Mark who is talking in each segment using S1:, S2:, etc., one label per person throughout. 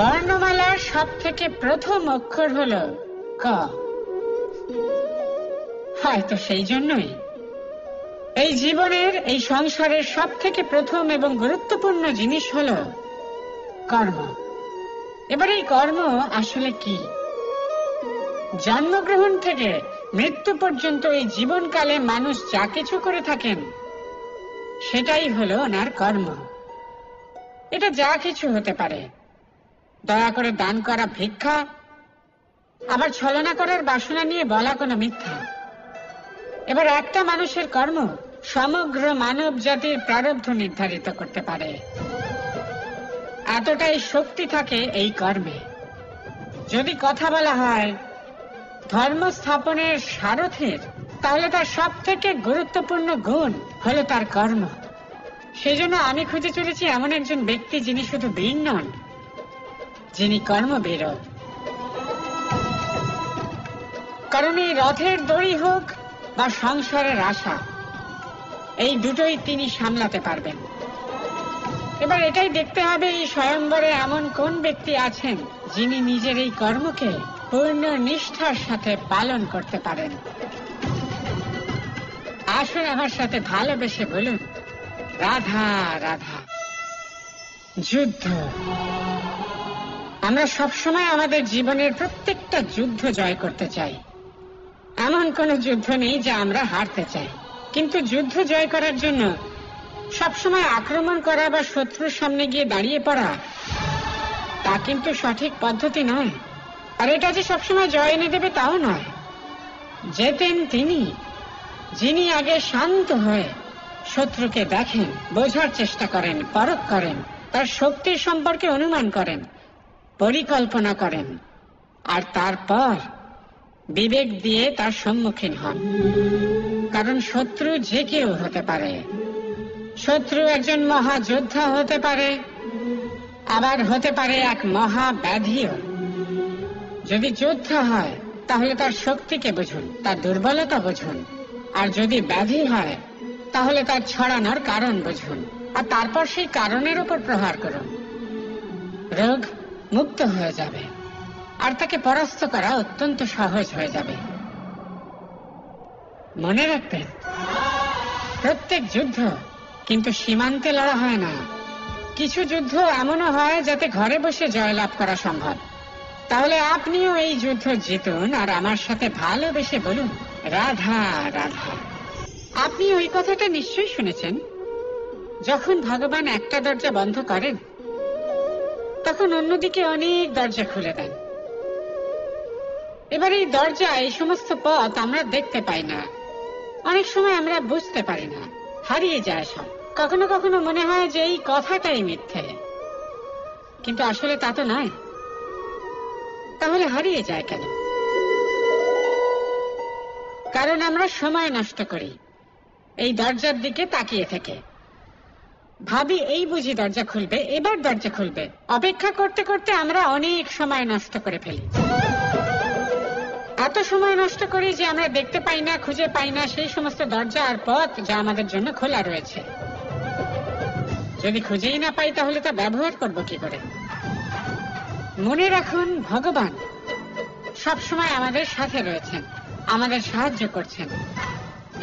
S1: বর্ণমালার সব থেকে প্রথম অক্ষর হলো ক। হয়তো সেই জন্যই এই জীবনের, এই সংসারের সব থেকে প্রথম এবং গুরুত্বপূর্ণ জিনিস হলো কর্ম। এবার এই কর্ম আসলে কি? জন্মগ্রহণ থেকে মৃত্যু পর্যন্ত এই জীবনকালে মানুষ যা কিছু করে থাকেন সেটাই হলো ওনার কর্ম। এটা যা কিছু হতে পারে, দয়া করে দান করা ভিক্ষা, আবার ছলনা করার বাসনা নিয়ে বলা কোনো মিথ্যা। এবার একটা মানুষের কর্ম সমগ্র মানব জাতির প্রারব্ধ নির্ধারিত করতে পারে। এতটাই শক্তি থাকে এই কর্মে। যদি কথা বলা হয় ধর্ম স্থাপনের সারথের, তাহলে তার সব থেকে গুরুত্বপূর্ণ গুণ হলো তার কর্ম। সেই জন্য আমি খুঁজে চলেছি এমন একজন ব্যক্তি যিনি শুধু বীর নন, যিনি কর্মবীর। কারণ এই রথের দড়ি হোক বা সংসারের আশা, এই দুটোই তিনি সামলাতে পারবেন। এবার এটাই দেখতে হবে এই স্বয়ম্বরে এমন কোন ব্যক্তি আছেন যিনি নিজের এই কর্মকে পূর্ণ নিষ্ঠার সাথে পালন করতে পারেন। আসুন আমার সাথে ভালোবেসে বলুন, রাধা রাধা। যুদ্ধ। আমরা সবসময় আমাদের জীবনের প্রত্যেকটা যুদ্ধ জয় করতে চাই। এমন কোন যুদ্ধ নেই যা আমরা হারতে চাই। কিন্তু যুদ্ধ জয় করার জন্য সবসময় আক্রমণ করা বা শত্রুর সামনে গিয়ে দাঁড়িয়ে পড়া, তা কিন্তু সঠিক পদ্ধতি নয়। আর এটা যে সবসময় জয় এনে দেবে তাও নয়। যেতেন তিনি যিনি আগে শান্ত হয়ে শত্রুকে দেখেন, বোঝার চেষ্টা করেন, পরখ করেন, তার শক্তির সম্পর্কে অনুমান করেন, পরিকল্পনা করেন, আর তারপর বিবেক দিয়ে তার সম্মুখীন হন। কারণ শত্রু যে কেউ হতে পারে। শত্রু একজন মহাযোদ্ধা হতে পারে, আবার হতে পারে এক মহাব্যাধিও। যদি যোদ্ধা হয় তাহলে তার শক্তিকে বুঝুন, তার দুর্বলতা বুঝুন। আর যদি ব্যাধি হয় তাহলে তার ছড়ানোর কারণ বুঝুন, আর তারপর সেই কারণের উপর প্রহার করুন। রোগ মুক্ত হয়ে যাবে আর তাকে পরাস্ত করা অত্যন্ত সহজ হয়ে যাবে। মনে রাখবেন, প্রত্যেক যুদ্ধ কিন্তু সীমান্তে লড়া হয় না। কিছু যুদ্ধ এমনও হয় যাতে ঘরে বসে জয়লাভ করা সম্ভব। তাহলে আপনিও এই যুদ্ধ জিতুন আর আমার সাথে ভালোবেসে বলুন, রাধা রাধা। আপনি ওই কথাটা নিশ্চয়ই শুনেছেন, যখন ভগবান একটা দরজা বন্ধ করেন তখন অন্যদিকে অনেক দরজা খুলে দেন। এবার এই দরজা, এই সমস্ত পথ আমরা দেখতে পাই না, অনেক সময় আমরা বুঝতে পারি না, হারিয়ে যায় সব। কখনো কখনো মনে হয় যে এই কথাটাই মিথ্যে, কিন্তু আসলে তা তো নয়। তাহলে হারিয়ে যায় কেন? কারণ আমরা সময় নষ্ট করি এই দরজার দিকে তাকিয়ে থেকে। ভাবি এই বুঝি দরজা খুলবে, এবার দরজা খুলবে। অপেক্ষা করতে করতে আমরা অনেক সময় নষ্ট করে ফেলি। এত সময় নষ্ট করি যে আমরা দেখতে পাই না, খুঁজে পাই না সেই সমস্ত দরজা আর পথ যা আমাদের জন্য খোলা রয়েছে। যদি খুঁজেই না পাই তাহলে তা ব্যবহার করব কি করে? মনে রাখুন, ভগবান সবসময় আমাদের সাথে রয়েছেন, আমাদের সাহায্য করছেন।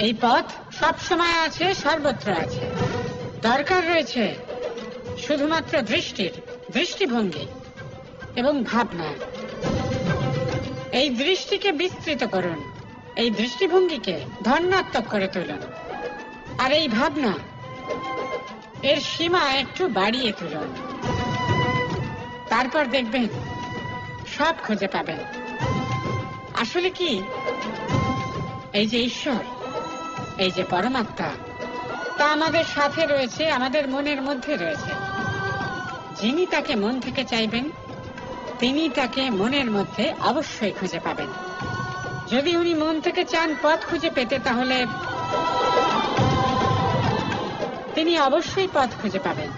S1: এই পথ সবসময় আছে, সর্বত্র আছে। দরকার রয়েছে শুধুমাত্র দৃষ্টির, দৃষ্টিভঙ্গি এবং ভাবনা। এই দৃষ্টিকে বিস্তৃত করুন, এই দৃষ্টিভঙ্গিকে ধনাত্মক করে তুলুন, আর এই ভাবনা, এর সীমা একটু বাড়িয়ে তুলুন। তারপর দেখবেন সব খুঁজে পাবেন। আসলে কি, এই যে ঈশ্বর, এই যে পরমাত্মা, তা আমাদের সাথে রয়েছে, আমাদের মনের মধ্যে রয়েছে। যিনি তাকে মন থেকে চাইবেন তিনি তাকে মনের মধ্যে অবশ্যই খুঁজে পাবেন। যদি উনি মন থেকে চান পথ খুঁজে পেতে, তাহলে তিনি অবশ্যই পথ খুঁজে পাবেন।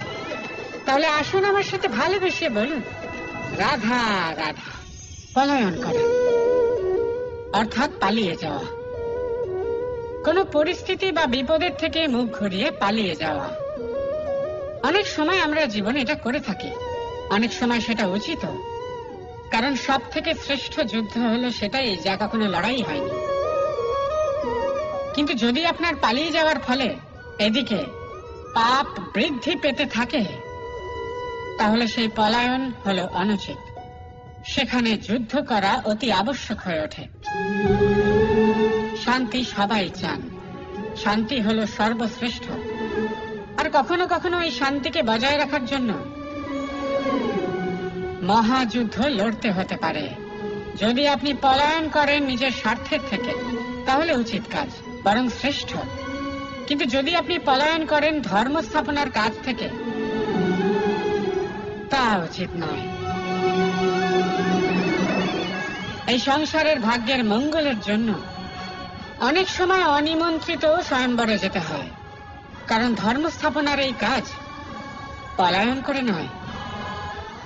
S1: তাহলে আসুন আমার সাথে ভালোবেসে বলুন, রাধা রাধা। পলায়ন করা অর্থাৎ পালিয়ে যাওয়া, কোন পরিস্থিতি বা বিপদের থেকে মুখ ঘুরিয়ে পালিয়ে যাওয়া। অনেক সময় আমরা জীবনে এটা করে থাকি। অনেক সময় সেটা উচিত, কারণ সব থেকে শ্রেষ্ঠ যুদ্ধ হলো সেটাই যা কখনো লড়াই হয়নি। কিন্তু যদি আপনার পালিয়ে যাওয়ার ফলে এদিকে পাপ বৃদ্ধি পেতে থাকে, তাহলে সেই পলায়ন হলো অনুচিত। সেখানে যুদ্ধ করা অতি আবশ্যক হয়ে ওঠে। শান্তি সবাই চান, শান্তি হলো সর্বশ্রেষ্ঠ। আর কখনো কখনো এই শান্তিকে বজায় রাখার জন্য মহাযুদ্ধ লড়তে হতে পারে। যদি আপনি পলায়ন করেন নিজের স্বার্থের থেকে, তাহলে উচিত কাজ, বরং শ্রেষ্ঠ। কিন্তু যদি আপনি পলায়ন করেন ধর্ম স্থাপনার কাজ থেকে, তা উচিত নয়। এই সংসারের ভাগ্যের মঙ্গলের জন্য অনেক সময় অনিমন্ত্রিত স্বয়ম্বরে যেতে হয়, কারণ ধর্ম স্থাপনার এই কাজ পলায়ন করে নয়,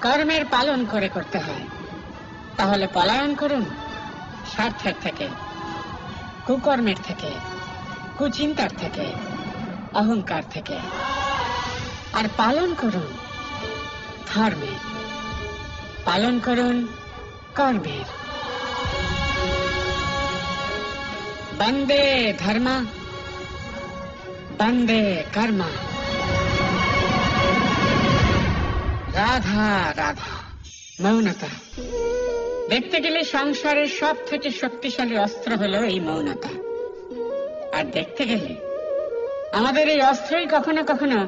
S1: কর্মের পালন করে করতে হয়। তাহলে পলায়ন করুন স্বার্থের থেকে, কুকর্মের থেকে, কুচিন্তার থেকে, অহংকার থেকে, আর পালন করুন ধর্মের, পালন করুন কর্মের। বন্দে ধর্ম, বন্দে কর্ম। রাধা রাধা। মৌনতা। দেখতে গেলে সংসারের সব থেকে শক্তিশালী অস্ত্র হলো এই মৌনতা। আর দেখতে গেলে আমাদের এই অস্ত্রই কখনো কখনো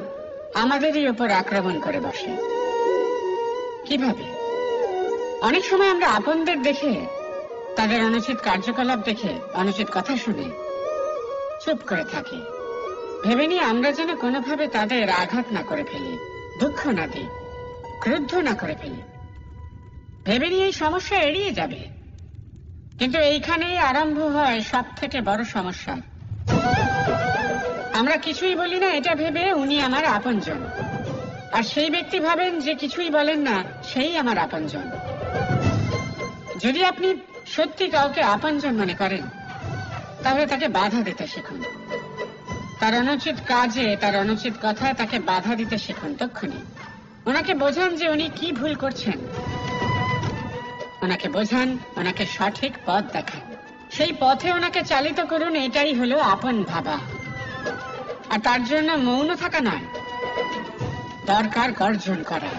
S1: আমাদেরই উপর আক্রমণ করে বসে। কিভাবে? অনেক সময় আমরা আপনদের দেখে, তাদের অনুচিত কার্যকলাপ দেখে, অনুচিত কথা শুনে চুপ করে থাকি, ভেবে নিয়ে আমরা যেন কোনোভাবে তাদের আঘাত না করে ফেলি, দুঃখ না দিই, ক্রুদ্ধ না করে ফেলি, ভেবে নিয়ে এই সমস্যা এড়িয়ে যাবে। কিন্তু এইখানেই আরম্ভ হয় সব থেকে বড় সমস্যা। আমরা কিছুই বলি না এটা ভেবে উনি আমার আপনজন, আর সেই ব্যক্তি ভাবেন যে কিছুই বলেন না সেই আমার আপনজন। যদি আপনি সত্যি কাউকে আপনজন মনে করেন, তাহলে তাকে বাধা দিতে শিখুন। তার অনুচিত কাজে, তার অনুচিত কথায় তাকে বাধা দিতে শিখুন। তক্ষুনি ওনাকে বোঝান যে উনি কি ভুল করছেন, ওনাকে বোঝান, ওনাকে সঠিক পথ দেখান, সেই পথে ওনাকে চালিত করুন। এটাই হলো আপন ভাবা। আর তার জন্য মৌন থাকা নয়, দরকার গর্জন করা।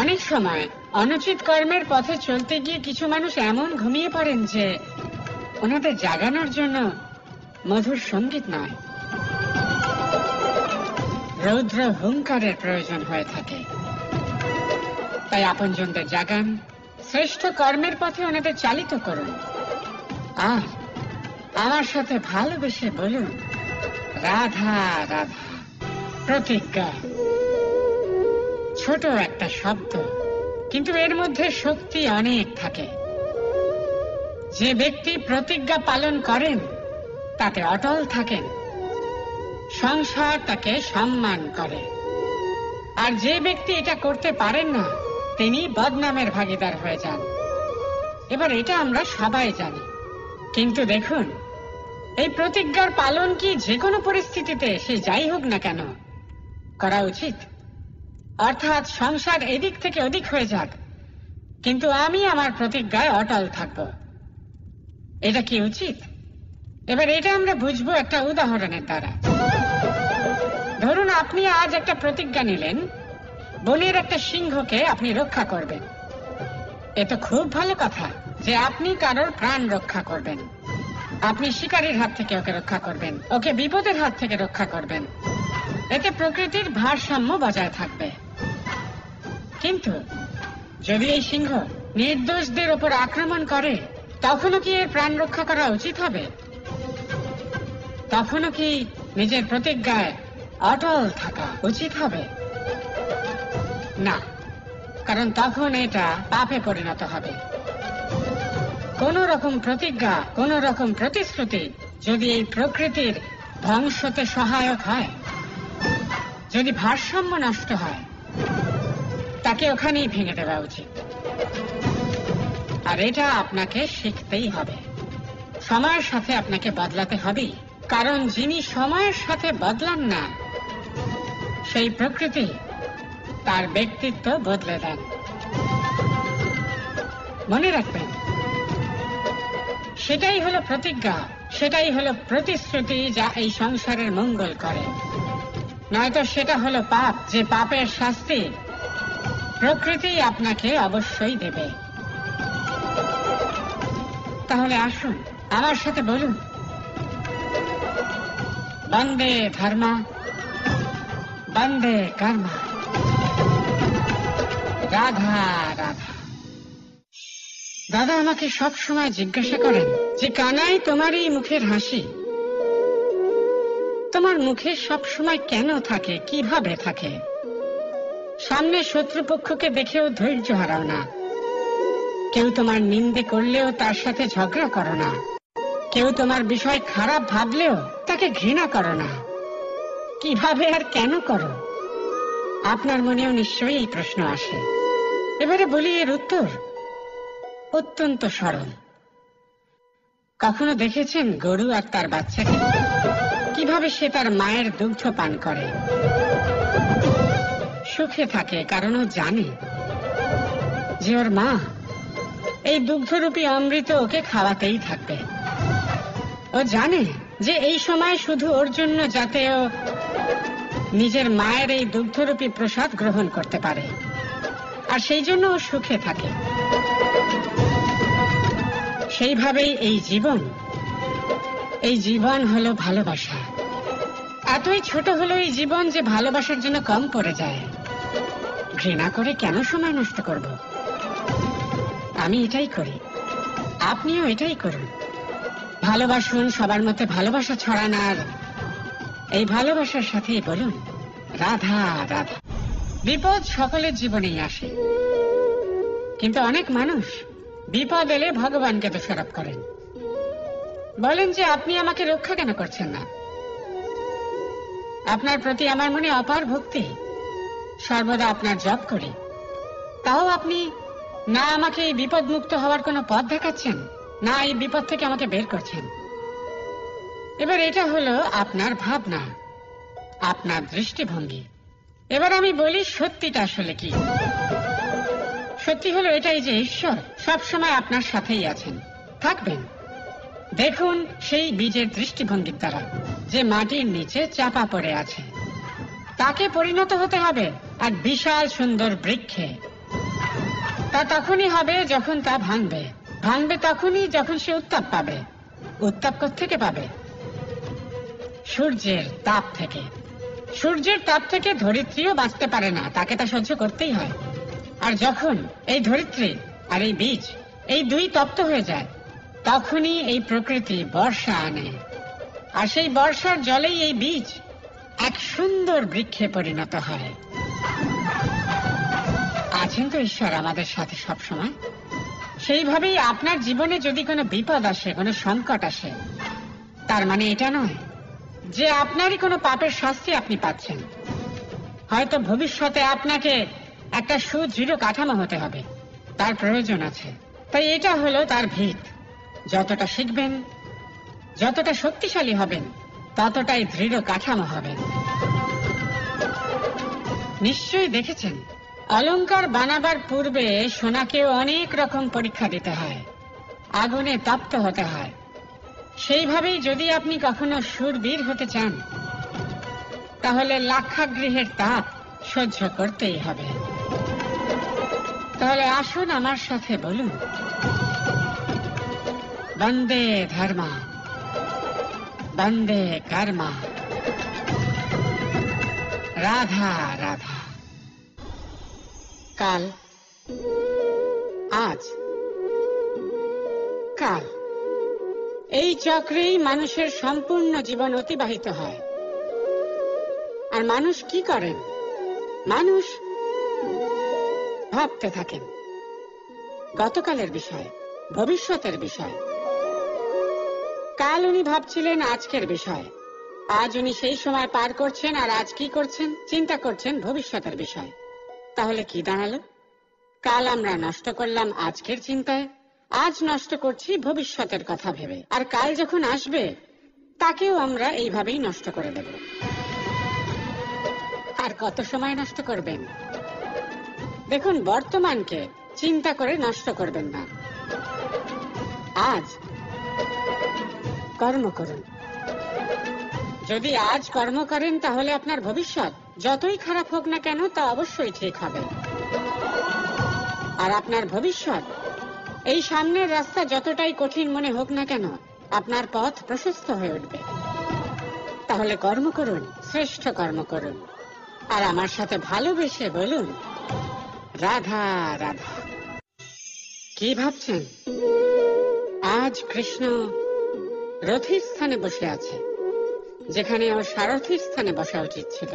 S1: অনেক সময় অনুচিত কর্মের পথে চলতে গিয়ে কিছু মানুষ এমন ঘুমিয়ে পড়েন যে ওনাদের জাগানোর জন্য মধুর সঙ্গীত নয়, রৌদ্র হুঙ্কারের প্রয়োজন হয়ে থাকে। তাই আপনজনদের জাগান, শ্রেষ্ঠ কর্মের পথে ওনাদের চালিত করুন। আর আমার সাথে ভালোবেসে বলুন রাধা রাধা। প্রতিজ্ঞা ছোট একটা শব্দ, কিন্তু এর মধ্যে শক্তি অনেক থাকে। যে ব্যক্তি প্রতিজ্ঞা পালন করেন তাতে অটল থাকেন, সংসার তাকে সম্মান করে। আর যে ব্যক্তি এটা করতে পারেন না, তিনি বদনামের ভাগীদার হয়ে যান। এবার এটা আমরা সবাই জানি। কিন্তু দেখুন, এই প্রতিজ্ঞার পালন কি যে কোনো পরিস্থিতিতে, সে যাই হোক না কেন, করা উচিত? অর্থাৎ সংসার এদিক থেকে ওদিক হয়ে যাক, কিন্তু আমি আমার প্রতিজ্ঞায় অটল থাকব, এটা কি উচিত? এবার এটা আমরা বুঝবো একটা উদাহরণের দ্বারা। ধরুন আপনি আজ একটা প্রতিজ্ঞা নিলেন, বনের একটা সিংহকে আপনি রক্ষা করবেন। এ তো খুব ভালো কথা যে আপনি কারোর প্রাণ রক্ষা করবেন। আপনি শিকারীর হাত থেকে ওকে রক্ষা করবেন, ওকে বিপদের হাত থেকে রক্ষা করবেন। এতে প্রকৃতির ভারসাম্য বজায় থাকবে। কিন্তু যদি এই সিংহ নির্দোষদের উপর আক্রমণ করে, তখনও কি এর প্রাণ রক্ষা করা উচিত হবে? তখনও কি নিজের প্রতিজ্ঞায় অটল থাকা উচিত হবে? না, কারণ তখন এটা পাপে পরিণত হবে। কোন রকম প্রতিজ্ঞা, কোন রকম প্রতিশ্রুতি যদি এই প্রকৃতির ধ্বংসতে সহায়ক হয়, যদি ভারসাম্য নষ্ট হয়, তাকে ওখানেই ভেঙে দেওয়া উচিত। আর এটা আপনাকে শিখতেই হবে, সময়ের সাথে আপনাকে বদলাতে হবেই। কারণ যিনি সময়ের সাথে বদলান না, সেই প্রকৃতি তার ব্যক্তিত্ব বদলে দেন। মনে রাখবেন, সেটাই হলো প্রতিজ্ঞা, সেটাই হলো প্রতিশ্রুতি যা এই সংসারের মঙ্গল করে। নয়তো সেটা হলো পাপ, যে পাপের শাস্তি প্রকৃতি আপনাকে অবশ্যই দেবে। তাহলে আসুন আমার সাথে বলুন, বন্দে ধর্ম, বন্দে কর্ম, রাধা রাধা। দাদা আমাকে সব সময় জিজ্ঞাসা করেন যে কানাই, তোমার এই মুখের হাসি, তোমার মুখে সব সময় কেন থাকে, কিভাবে থাকে? সামনে শত্রুপক্ষকে দেখেও ধৈর্য হারাও না, কেউ তোমার নিন্দে করলেও তার সাথে ঝগড়া করো না, কেউ তোমার বিষয় খারাপ ভাবলেও তাকে ঘৃণা করো না। কিভাবে আর কেন করো? আপনার মনেও নিশ্চয়ই এই প্রশ্ন আসে। এবারে বলি এর উত্তর অত্যন্ত সরল। কখনো দেখেছেন গরু আর তার বাচ্চাকে কিভাবে সে তার মায়ের দুগ্ধ পান করে? সুখে থাকে, কারণ ও জানে যে ওর মা এই দুগ্ধরূপী অমৃত ওকে খাওয়াতেই থাকবে। ও জানে যে এই সময় শুধু ওর জন্য, যাতে ও নিজের মায়ের এই দুগ্ধরূপী প্রসাদ গ্রহণ করতে পারে, আর সেই জন্য ও সুখে থাকে। সেইভাবেই এই জীবন হলো ভালোবাসা। এতই ছোট হলো এই জীবন যে ভালোবাসার জন্য কম পড়ে যায়। ঘৃণা করে কেন সময় নষ্ট করব? আমি এটাই করি, আপনিও এটাই করুন। ভালোবাসুন, সবার মধ্যে ভালোবাসা ছড়ান, আর এই ভালোবাসার সাথেই বলুন রাধা রাধা। বিপদ সকলের জীবনেই আসে, কিন্তু অনেক মানুষ বিপদ এলে ভগবানকে দোষারোপ করেন, বলেন যে আপনি আমাকে রক্ষা কেন করছেন না? আপনার প্রতি আমার মনে অপার ভক্তি, সর্বদা আপনার জপ করি, তাও আপনি না আমাকে এই বিপদ মুক্ত হওয়ার কোনো পথ দেখাচ্ছেন, না এই বিপদ থেকে আমাকে বের করছেন। এবার এটা হলো আপনার ভাবনা, আপনার দৃষ্টিভঙ্গি। এবার আমি বলি সত্যিটা আসলে কি। সত্যি হলো এটাই যে ঈশ্বর সবসময় আপনার সাথেই আছেন, থাকবেন। দেখুন সেই বীজের দৃষ্টিভঙ্গির দ্বারা যে মাটির নিচে চাপা পড়ে আছে, তাকে পরিণত হতে হবে এক বিশাল সুন্দর বৃক্ষে। তা তখনই হবে যখন তা ভাঙবে, ভাঙবে তখনই যখন সে উত্তাপ পাবে। উত্তাপ কোত্থেকে পাবে? সূর্যের তাপ থেকে। সূর্যের তাপ থেকে ধরিত্রীও বাঁচতে পারে না, তাকে তা সহ্য করতেই হয়। আর যখন এই ধরিত্রী আর এই বীজ এই দুই তপ্ত হয়ে যায়, তখনই এই প্রকৃতি বর্ষা আনে, আর সেই বর্ষার জলেই এই বীজ এক সুন্দর বৃক্ষে পরিণত হয়। আছেন তো ঈশ্বর আমাদের সাথে সব সময়। সেইভাবেই আপনার জীবনে যদি কোনো বিপদ আসে, কোনো সংকট আসে, তার মানে এটা নয় যে আপনারই কোনো পাপের শাস্তি আপনি পাচ্ছেন। হয়তো ভবিষ্যতে আপনাকে একটা সুদৃঢ় কাঠামো হতে হবে, তার প্রয়োজন আছে। তাই এটা হলো তার ভিত। যতটা শিখবেন, যতটা শক্তিশালী হবেন, ততটাই দৃঢ় কাঠামো হবে। নিশ্চয়ই দেখেছেন, অলংকার বানাবার পূর্বে সোনাকেও অনেক রকম পরীক্ষা দিতে হয়, আগুনে তপ্ত হতে হয়। সেইভাবেই যদি আপনি কখনো শূরবীর হতে চান, তাহলে লাক্ষাগৃহের তাপ সহ্য করতেই হবে। তাহলে আসুন আমার সাথে বলুন বন্দে ধর্ম, বন্দে কর্ম, রাধা রাধা। কাল, আজ, কাল, এই চক্রেই মানুষের সম্পূর্ণ জীবন অতিবাহিত হয়। আর মানুষ কি করেন? মানুষ ভাবতে থাকেন গতকালের বিষয়, ভবিষ্যতের বিষয়। কাল উনি ভাবছিলেন আজকের বিষয়, আজ উনি সেই সময় পার করছেন, আর আজ কি করছেন? চিন্তা করছেন ভবিষ্যতের বিষয়। তাহলে কি দাঁড়ালো? কাল আমরা নষ্ট করলাম আজকের চিন্তায়, আজ নষ্ট করছি ভবিষ্যতের কথা ভেবে, আর কাল যখন আসবে তাকেও আমরা এইভাবেই নষ্ট করে দেব। আর কত সময় নষ্ট করবেন? দেখুন, বর্তমানকে চিন্তা করে নষ্ট করবেন না। আজ কর্ম করুন। যদি আজ কর্ম করেন তাহলে আপনার ভবিষ্যৎ যতই খারাপ হোক না কেন তা অবশ্যই ঠিক হবে। আর আপনার ভবিষ্যৎ, এই সামনের রাস্তা যতটাই কঠিন মনে হোক না কেন, আপনার পথ প্রশস্ত হয়ে উঠবে। তাহলে কর্ম করুন, শ্রেষ্ঠ কর্ম করুন, আর আমার সাথে ভালোবেসে বলুন, রাধা রাধা। কি ভাবছেন? আজ কৃষ্ণ রথীর স্থানে বসে আছে, যেখানে ও সারথীর স্থানে বসা উচিত ছিল।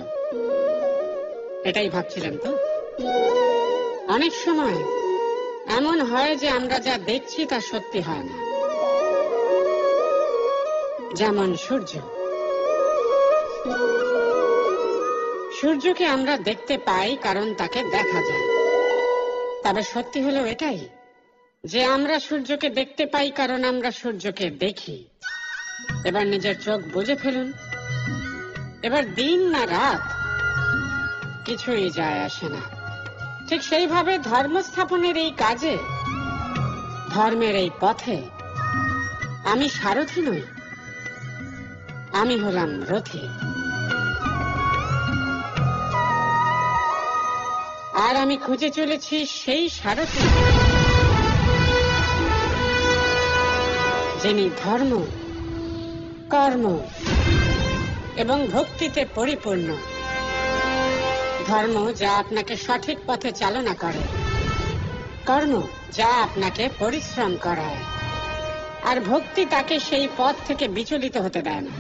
S1: এটাই ভাবছিলেন তো? অনেক সময় এমন হয় যে আমরা যা দেখছি তা সত্যি হয় না। যেমন সূর্যকে আমরা দেখতে পাই কারণ তাকে দেখা যায়। তবে সত্যি হলো এটাই যে আমরা সূর্যকে দেখতে পাই কারণ আমরা সূর্যকে দেখি। এবার নিজের চোখ বুজে ফেলুন। এবার দিন না রাত কিছুই যায় আসে না। ঠিক সেইভাবে ধর্ম স্থাপনের এই কাজে, ধর্মের এই পথে আমি সারথি নই, আমি হলাম রথী। আর আমি খুঁজে চলেছি সেই সারথি যিনি ধর্ম, কর্ম এবং ভক্তিতে পরিপূর্ণ। ধর্ম যা আপনাকে সঠিক পথে চালনা করে, কর্ম যা আপনাকে পরিশ্রম করায়, আর ভক্তি তাকে সেই পথ থেকে বিচলিত হতে দেয় না।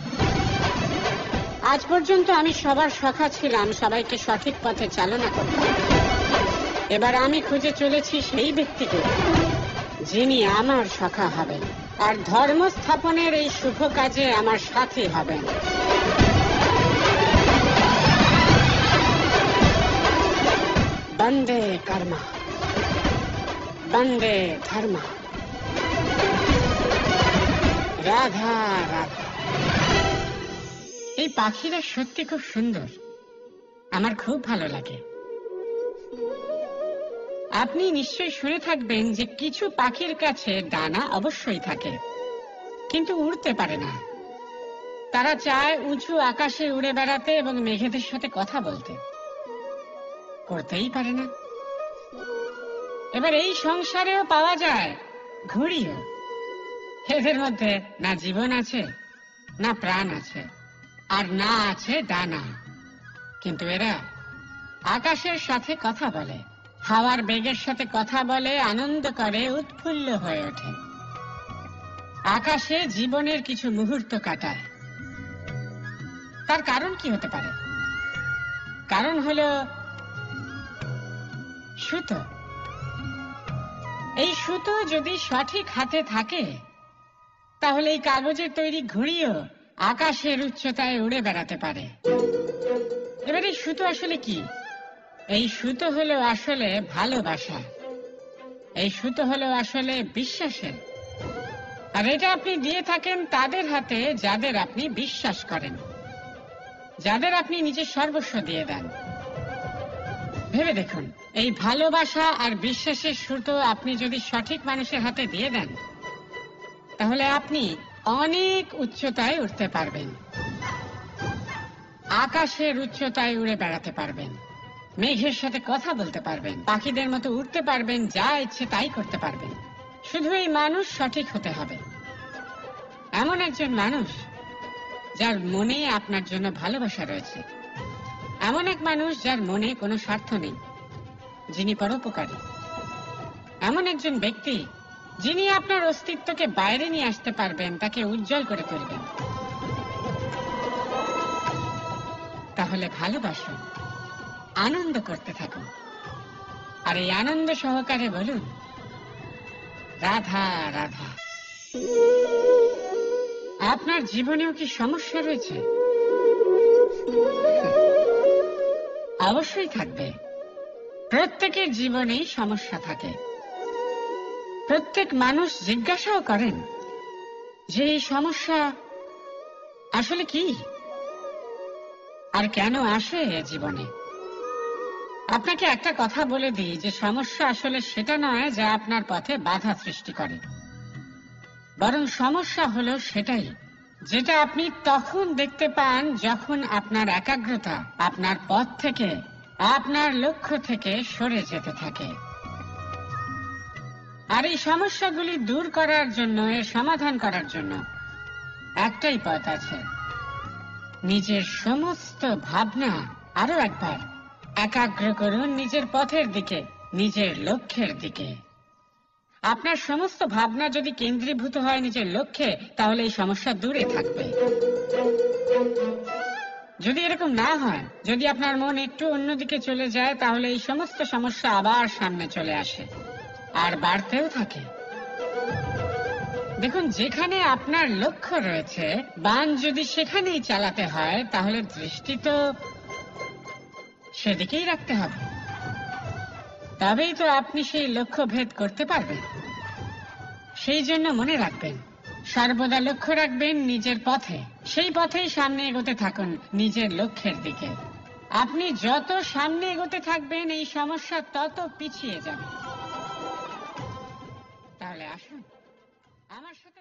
S1: আজ পর্যন্ত আমি সবার সখা ছিলাম, সবাইকে সঠিক পথে চালনা করতাম। এবার আমি খুঁজে চলেছি সেই ব্যক্তিকে যিনি আমার সখা হবেন আর ধর্ম স্থাপনের এই শুভ কাজে আমার সাথী হবেন। বন্দে কর্ম, বন্দে ধর্ম, রাধা রাধা। এই পাখিরা সত্যি খুব সুন্দর, আমার খুব ভালো লাগে। আপনি নিশ্চয়ই শুনে থাকবেন যে কিছু পাখির কাছে ডানা অবশ্যই থাকে, কিন্তু উড়তে পারে না। তারা চায় উঁচু আকাশে উড়ে বেড়াতে এবং মেঘেদের সাথে কথা বলতে, করতেই পারে না। এবার এই সংসারেও পাওয়া যায় ঘুড়িও। এদের মধ্যে না জীবন আছে, না প্রাণ আছে, আর না আছে ডানা। কিন্তু এরা আকাশের সাথে কথা বলে, হাওয়ার বেগের সাথে কথা বলে, আনন্দ করে, উৎফুল্ল হয়ে ওঠে। আকাশে জীবনের কিছু মুহূর্ত কাটায়। তার কারণ কি হতে পারে? কারণ হলো সুতো। এই সুতো যদি সঠিক হাতে থাকে তাহলে এই কাগজের তৈরি ঘুড়িও আকাশের উচ্চতায় উড়ে বেড়াতে পারে। এবার এই সুতো আসলে কি? এই সুতো হলো আসলে ভালোবাসা, এই সুতো হলো আসলে বিশ্বাসের। আর এটা আপনি দিয়ে থাকেন তাদের হাতে যাদের আপনি বিশ্বাস করেন, যাদের আপনি নিজের সর্বস্ব দিয়ে দেন। ভেবে দেখুন, এই ভালোবাসা আর বিশ্বাসের সুতো আপনি যদি সঠিক মানুষের হাতে দিয়ে দেন তাহলে আপনি অনেক উচ্চতায় উঠতে পারবেন, আকাশের উচ্চতায় উড়ে বেড়াতে পারবেন, মেঘের সাথে কথা বলতে পারবেন, পাখিদের মতো উঠতে পারবেন, যা ইচ্ছে তাই করতে পারবেন। শুধু এই মানুষ সঠিক হতে হবে, এমন একজন মানুষ যার মনে আপনার জন্য ভালোবাসা রয়েছে, এমন এক মানুষ যার মনে কোনো স্বার্থ নেই, যিনি পরোপকারী, এমন একজন ব্যক্তি যিনি আপনার অস্তিত্বকে বাইরে নিয়ে আসতে পারবেন, তাকে উজ্জ্বল করে তুলবেন। তাহলে ভালোবাসুন, আনন্দ করতে থাকুন, আর এই আনন্দ সহকারে বলুন, রাধা রাধা। আপনার জীবনেও কি সমস্যা রয়েছে? অবশ্যই থাকবে। প্রত্যেকের জীবনেই সমস্যা থাকে। প্রত্যেক মানুষ জিজ্ঞাসাও করেন যে এই সমস্যা আসলে কি আর কেন আসে জীবনে। আপনাকে একটা কথা বলে দিই যে সমস্যা আসলে সেটা নয় যা আপনার পথে বাধা সৃষ্টি করে, বরং সমস্যা হলো সেটাই যেটা আপনি তখন দেখতে পান যখন আপনার একাগ্রতা আপনার পথ থেকে, আপনার লক্ষ্য থেকে সরে যেতে থাকে। আর এই সমস্যাগুলি দূর করার জন্য, এর সমাধান করার জন্য একটাই পথ আছে, নিজের সমস্ত ভাবনা আরো একবার একাগ্র করুন নিজের পথের দিকে, নিজের লক্ষ্যের দিকে। আপনার সমস্ত ভাবনা যদি কেন্দ্রীভূত হয় নিজের লক্ষ্যে, তাহলে এই সমস্যা দূরে থাকবে। যদি এরকম না হয়, যদি আপনার মন একটু অন্যদিকে চলে যায়, তাহলে এই সমস্ত সমস্যা আবার সামনে চলে আসে আর বাড়তেও থাকে। দেখুন, যেখানে আপনার লক্ষ্য রয়েছে, বান যদি সেখানেই চালাতে হয়, তাহলে দৃষ্টি তো সেদিকেই রাখতে হবে। তবেই তো আপনি সেই লক্ষ্য ভেদ করতে পারবেন। সেই জন্য মনে রাখবেন, সর্বদা লক্ষ্য রাখবেন নিজের পথে, সেই পথেই সামনে এগোতে থাকুন নিজের লক্ষ্যের দিকে। আপনি যত সামনে এগোতে থাকবেন, এই সমস্যা তত পিছিয়ে যাবে। তাহলে আসুন আমার সাথে